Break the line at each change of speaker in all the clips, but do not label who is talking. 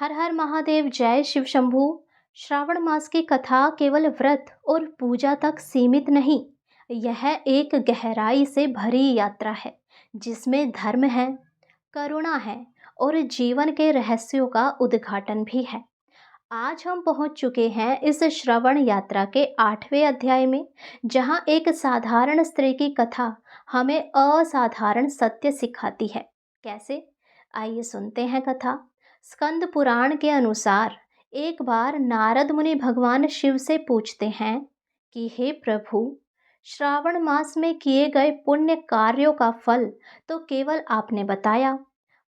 हर हर महादेव, जय शिव शंभू। श्रावण मास की कथा केवल व्रत और पूजा तक सीमित नहीं, यह एक गहराई से भरी यात्रा है जिसमें धर्म है, करुणा है और जीवन के रहस्यों का उद्घाटन भी है। आज हम पहुंच चुके हैं इस श्रवण यात्रा के 8वें अध्याय में, जहां एक साधारण स्त्री की कथा हमें असाधारण सत्य सिखाती है। कैसे? आइए सुनते हैं कथा। स्कंद पुराण के अनुसार एक बार नारद मुनि भगवान शिव से पूछते हैं कि हे प्रभु, श्रावण मास में किए गए पुण्य कार्यों का फल तो केवल आपने बताया,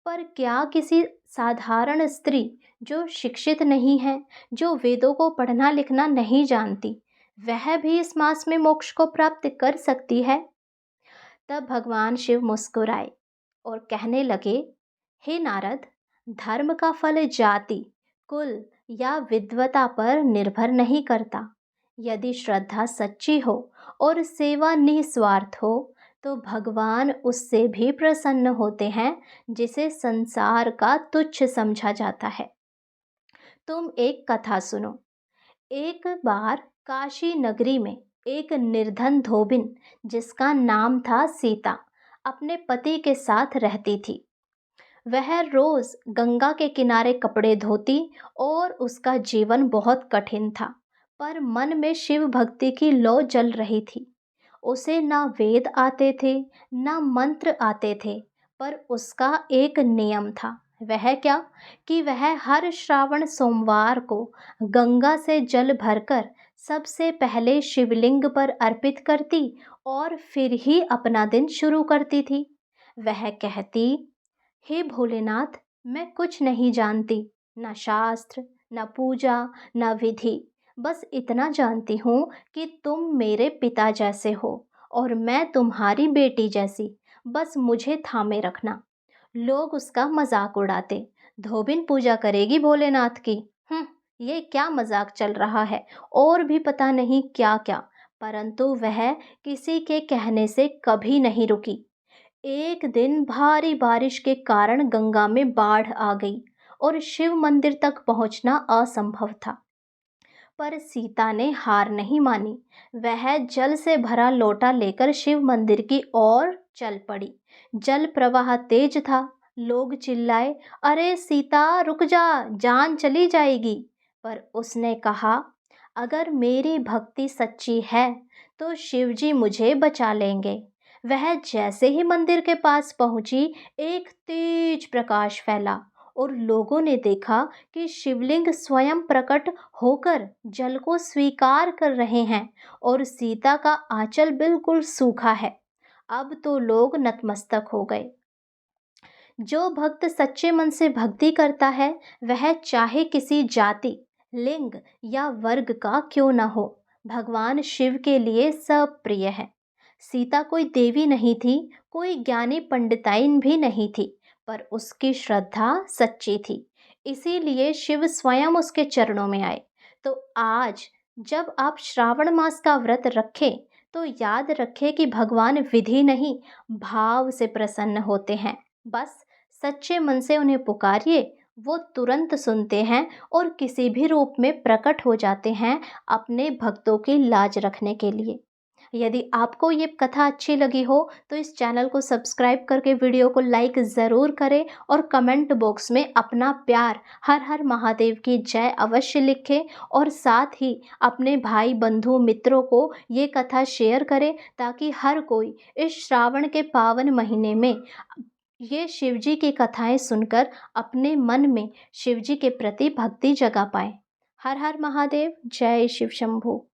पर क्या किसी साधारण स्त्री जो शिक्षित नहीं है, जो वेदों को पढ़ना लिखना नहीं जानती, वह भी इस मास में मोक्ष को प्राप्त कर सकती है? तब भगवान शिव मुस्कुराए और कहने लगे, हे नारद, धर्म का फल जाति, कुल या विद्वता पर निर्भर नहीं करता। यदि श्रद्धा सच्ची हो और सेवा निस्वार्थ हो, तो भगवान उससे भी प्रसन्न होते हैं जिसे संसार का तुच्छ समझा जाता है। तुम एक कथा सुनो। एक बार काशी नगरी में एक निर्धन धोबिन, जिसका नाम था सीता, अपने पति के साथ रहती थी। वह रोज गंगा के किनारे कपड़े धोती और उसका जीवन बहुत कठिन था, पर मन में शिव भक्ति की लौ जल रही थी। उसे ना वेद आते थे, ना मंत्र आते थे, पर उसका एक नियम था। वह क्या? कि वह हर श्रावण सोमवार को गंगा से जल भरकर सबसे पहले शिवलिंग पर अर्पित करती और फिर ही अपना दिन शुरू करती थी। वह कहती, हे भोलेनाथ, मैं कुछ नहीं जानती, न शास्त्र, न पूजा, न विधि। बस इतना जानती हूँ कि तुम मेरे पिता जैसे हो और मैं तुम्हारी बेटी जैसी। बस मुझे थामे रखना। लोग उसका मजाक उड़ाते, धोबिन पूजा करेगी भोलेनाथ की? ये क्या मजाक चल रहा है? और भी पता नहीं क्या क्या। परंतु वह किसी के कहने से कभी नहीं रुकी। एक दिन भारी बारिश के कारण गंगा में बाढ़ आ गई और शिव मंदिर तक पहुंचना असंभव था। पर सीता ने हार नहीं मानी। वह जल से भरा लोटा लेकर शिव मंदिर की ओर चल पड़ी। जल प्रवाह तेज था। लोग चिल्लाए, अरे सीता रुक जा, जान चली जाएगी। पर उसने कहा, अगर मेरी भक्ति सच्ची है तो शिवजी मुझे बचा लेंगे। वह जैसे ही मंदिर के पास पहुंची, एक तेज प्रकाश फैला और लोगों ने देखा कि शिवलिंग स्वयं प्रकट होकर जल को स्वीकार कर रहे हैं और सीता का आंचल बिल्कुल सूखा है। अब तो लोग नतमस्तक हो गए। जो भक्त सच्चे मन से भक्ति करता है, वह चाहे किसी जाति, लिंग या वर्ग का क्यों न हो, भगवान शिव के लिए सब प्रिय है। सीता कोई देवी नहीं थी, कोई ज्ञानी पंडिताइन भी नहीं थी, पर उसकी श्रद्धा सच्ची थी। इसीलिए शिव स्वयं उसके चरणों में आए। तो आज जब आप श्रावण मास का व्रत रखें, तो याद रखें कि भगवान विधि नहीं, भाव से प्रसन्न होते हैं। बस सच्चे मन से उन्हें पुकारिए, वो तुरंत सुनते हैं और किसी भी रूप में प्रकट हो जाते हैं अपने भक्तों की लाज रखने के लिए। यदि आपको ये कथा अच्छी लगी हो तो इस चैनल को सब्सक्राइब करके वीडियो को लाइक ज़रूर करें और कमेंट बॉक्स में अपना प्यार हर हर महादेव की जय अवश्य लिखें और साथ ही अपने भाई बंधु मित्रों को ये कथा शेयर करें, ताकि हर कोई इस श्रावण के पावन महीने में ये शिवजी की कथाएं सुनकर अपने मन में शिवजी के प्रति भक्ति जगा पाए। हर हर महादेव, जय शिव शंभू।